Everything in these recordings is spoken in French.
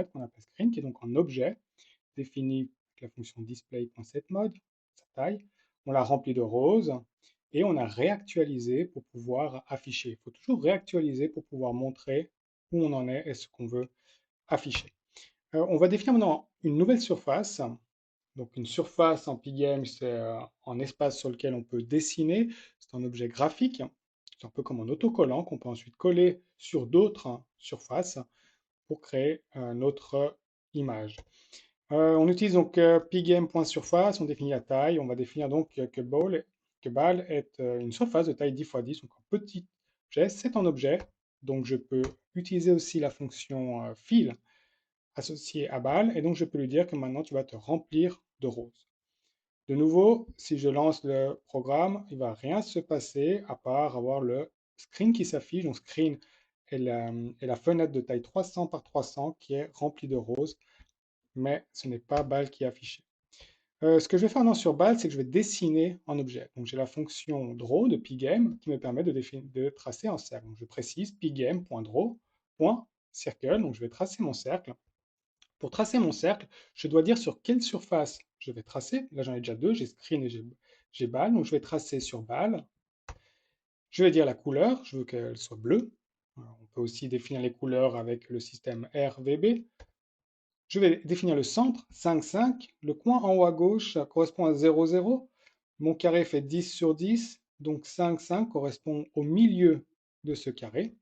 qu'on appelle screen, qui est donc un objet défini avec la fonction display.setMode, sa taille. On l'a rempli de rose et on a réactualisé pour pouvoir afficher. Il faut toujours réactualiser pour pouvoir montrer où on en est et ce qu'on veut afficher. On va définir maintenant une nouvelle surface. Donc une surface en Pygame, c'est un espace sur lequel on peut dessiner. C'est un objet graphique. C'est un peu comme un autocollant qu'on peut ensuite coller sur d'autres surfaces pour créer notre image. On utilise donc pygame.surface, on définit la taille, on va définir donc que ball est une surface de taille 10 x 10, donc un petit objet, c'est un objet, donc je peux utiliser aussi la fonction fill associée à ball, et donc je peux lui dire que maintenant tu vas te remplir de rose. De nouveau, si je lance le programme, il ne va rien se passer à part avoir le screen qui s'affiche, donc screen est la fenêtre de taille 300 par 300 qui est remplie de rose, mais ce n'est pas ball qui est affiché. Ce que je vais faire maintenant sur ball, c'est que je vais dessiner un objet. Donc j'ai la fonction draw de pygame qui me permet de tracer un cercle. Donc je précise pygame.draw.circle. Donc je vais tracer mon cercle. Pour tracer mon cercle, je dois dire sur quelle surface je vais tracer. Là j'en ai déjà deux, j'ai screen et j'ai ball. Donc je vais tracer sur ball. Je vais dire la couleur, je veux qu'elle soit bleue. On peut aussi définir les couleurs avec le système RVB. Je vais définir le centre, 5, 5. Le coin en haut à gauche ça correspond à 0, 0. Mon carré fait 10 sur 10, donc 5, 5 correspond au milieu de ce carré.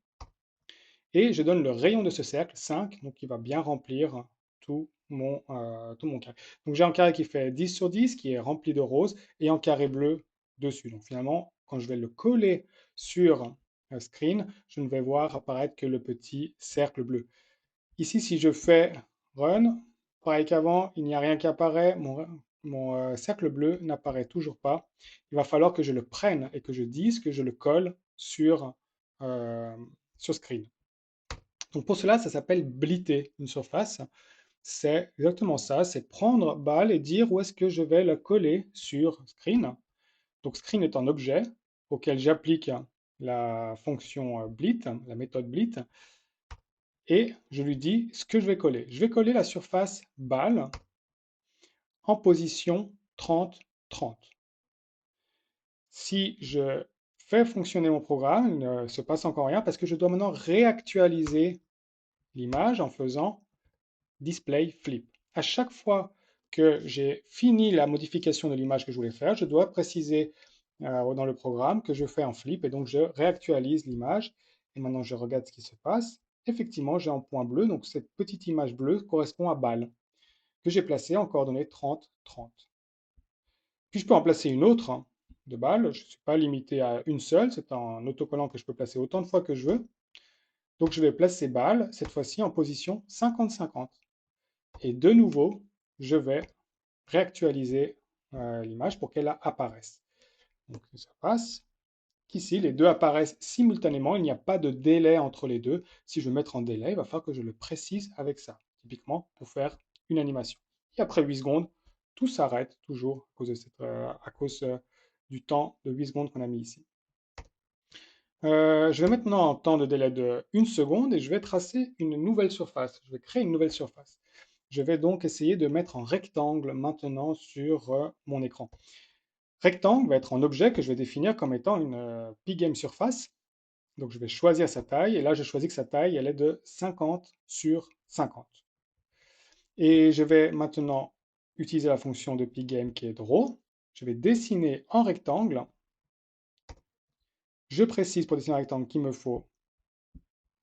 Et je donne le rayon de ce cercle, 5, donc il va bien remplir tout mon carré. Donc j'ai un carré qui fait 10 sur 10, qui est rempli de rose, et un carré bleu dessus. Donc finalement, quand je vais le coller sur un screen, je ne vais voir apparaître que le petit cercle bleu. Ici, si je fais Run, pareil qu'avant, il n'y a rien qui apparaît, mon cercle bleu n'apparaît toujours pas. Il va falloir que je le prenne et que je dise que je le colle euh, sur Screen. Donc pour cela, ça s'appelle blitter une surface. C'est exactement ça, c'est prendre balle et dire où est-ce que je vais le coller sur Screen. Donc Screen est un objet auquel j'applique la fonction blit, la méthode blit, et je lui dis ce que je vais coller. Je vais coller la surface balle en position 30, 30. Si je fais fonctionner mon programme, il ne se passe encore rien parce que je dois maintenant réactualiser l'image en faisant display flip. À chaque fois que j'ai fini la modification de l'image que je voulais faire, je dois préciser dans le programme que je fais en flip et donc je réactualise l'image. Et maintenant je regarde ce qui se passe. Effectivement, j'ai un point bleu, donc cette petite image bleue correspond à balle que j'ai placée en coordonnées 30, 30. Puis je peux en placer une autre de balle. Je ne suis pas limité à une seule, c'est un autocollant que je peux placer autant de fois que je veux. Donc je vais placer balle, cette fois-ci en position 50-50. Et de nouveau, je vais réactualiser l'image pour qu'elle apparaisse. Donc ça passe. Ici, les deux apparaissent simultanément, il n'y a pas de délai entre les deux. Si je veux mettre en délai, il va falloir que je le précise avec ça, typiquement pour faire une animation. Et après 8 secondes, tout s'arrête toujours à cause du temps de 8 secondes qu'on a mis ici. Je vais maintenant un temps de délai de 1 seconde et je vais tracer une nouvelle surface. Je vais créer une nouvelle surface. Je vais donc essayer de mettre un rectangle maintenant sur mon écran. Rectangle va être un objet que je vais définir comme étant une pygame surface. Donc je vais choisir sa taille, et là je choisis que sa taille, elle est de 50 sur 50. Et je vais maintenant utiliser la fonction de pygame qui est draw. Je vais dessiner un rectangle. Je précise pour dessiner un rectangle qu'il me faut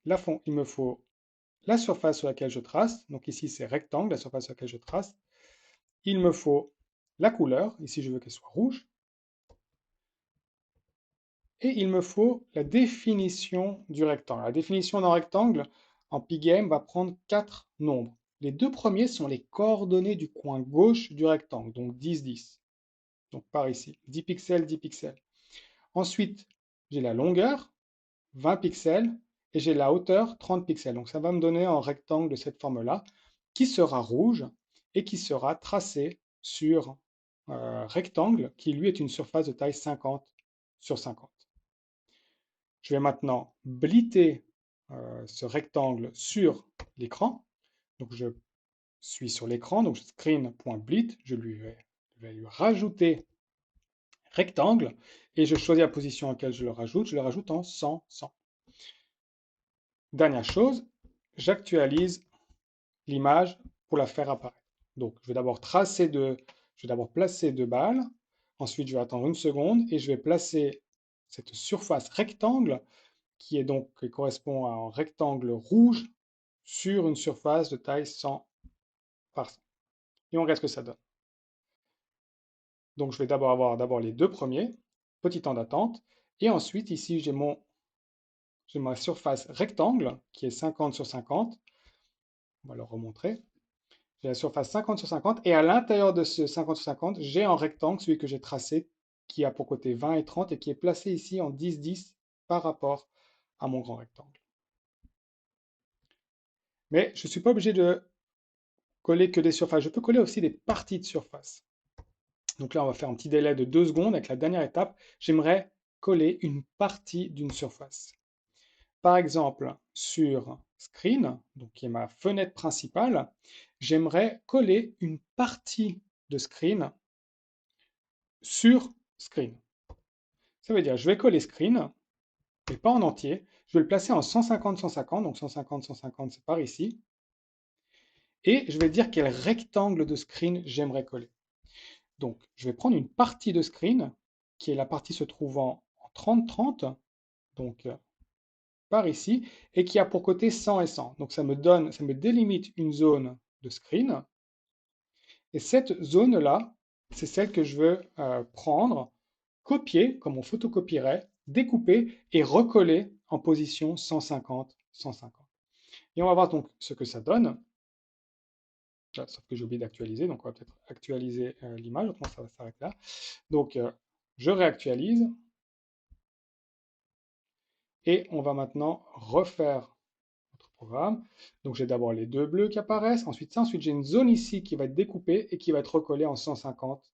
il me faut la surface sur laquelle je trace. Donc ici c'est rectangle, la surface sur laquelle je trace. Il me faut la couleur, ici je veux qu'elle soit rouge. Et il me faut la définition du rectangle. La définition d'un rectangle en Pygame va prendre 4 nombres. Les deux premiers sont les coordonnées du coin gauche du rectangle, donc 10, 10. Donc par ici, 10 pixels, 10 pixels. Ensuite, j'ai la longueur, 20 pixels, et j'ai la hauteur, 30 pixels. Donc ça va me donner un rectangle de cette forme-là, qui sera rouge et qui sera tracé sur rectangle, qui lui est une surface de taille 50 sur 50. Je vais maintenant blitter ce rectangle sur l'écran. Donc je suis sur l'écran, donc screen.blit, je vais lui rajouter rectangle et je choisis la position à laquelle je le rajoute en 100, 100. Dernière chose, j'actualise l'image pour la faire apparaître. Donc je vais d'abord placer deux balles, ensuite je vais attendre une seconde et je vais placer cette surface rectangle qui correspond à un rectangle rouge sur une surface de taille 100 par 100. Et on regarde ce que ça donne. Donc je vais d'abord avoir les deux premiers, petit temps d'attente, et ensuite ici j'ai ma surface rectangle qui est 50 sur 50. On va le remontrer. J'ai la surface 50 sur 50 et à l'intérieur de ce 50 sur 50, j'ai un rectangle, celui que j'ai tracé, qui a pour côté 20 et 30 et qui est placé ici en 10-10 par rapport à mon grand rectangle. Mais je ne suis pas obligé de coller que des surfaces, je peux coller aussi des parties de surface. Donc là, on va faire un petit délai de 2 secondes avec la dernière étape. J'aimerais coller une partie d'une surface. Par exemple, sur Screen, donc qui est ma fenêtre principale, j'aimerais coller une partie de Screen sur Screen. Ça veut dire, je vais coller Screen, mais pas en entier. Je vais le placer en 150-150, donc 150-150, c'est par ici. Et je vais dire quel rectangle de Screen j'aimerais coller. Donc, je vais prendre une partie de Screen, qui est la partie se trouvant en 30-30, donc par ici, et qui a pour côté 100 et 100. Donc ça me délimite une zone de Screen. Et cette zone-là, c'est celle que je veux prendre, copier, comme on photocopierait, découper et recoller en position 150, 150. Et on va voir donc ce que ça donne. Là, sauf que j'ai oublié d'actualiser, donc on va peut-être actualiser l'image, donc ça va s'arrêter là. Donc je réactualise et on va maintenant refaire notre programme. Donc j'ai d'abord les deux bleus qui apparaissent, ensuite j'ai une zone ici qui va être découpée et qui va être recollée en 150,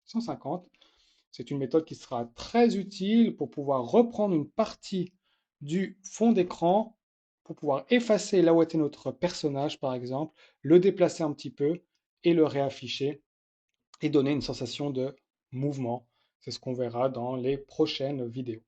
150. C'est une méthode qui sera très utile pour pouvoir reprendre une partie du fond d'écran, pour pouvoir effacer là où était notre personnage par exemple, le déplacer un petit peu et le réafficher et donner une sensation de mouvement. C'est ce qu'on verra dans les prochaines vidéos.